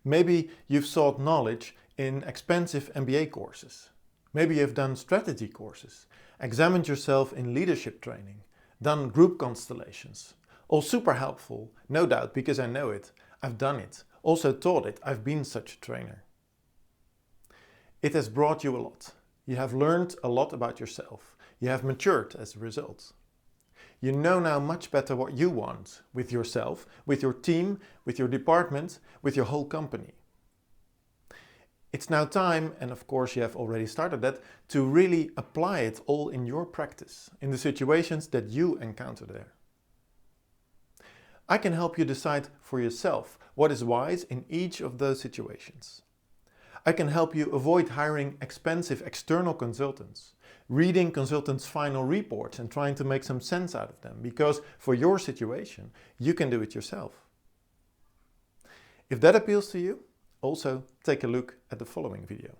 Maybe you've sought knowledge in expensive MBA courses. Maybe you've done strategy courses, examined yourself in leadership training, done group constellations. All super helpful, no doubt, because I know it. I've done it, also taught it. I've been such a trainer. It has brought you a lot. You have learned a lot about yourself. You have matured as a result. You know now much better what you want with yourself, with your team, with your department, with your whole company. It's now time, and of course you have already started that, to really apply it all in your practice, in the situations that you encounter there. I can help you decide for yourself what is wise in each of those situations. I can help you avoid hiring expensive external consultants, reading consultants' final reports and trying to make some sense out of them, because for your situation, you can do it yourself. If that appeals to you, also take a look at the following video.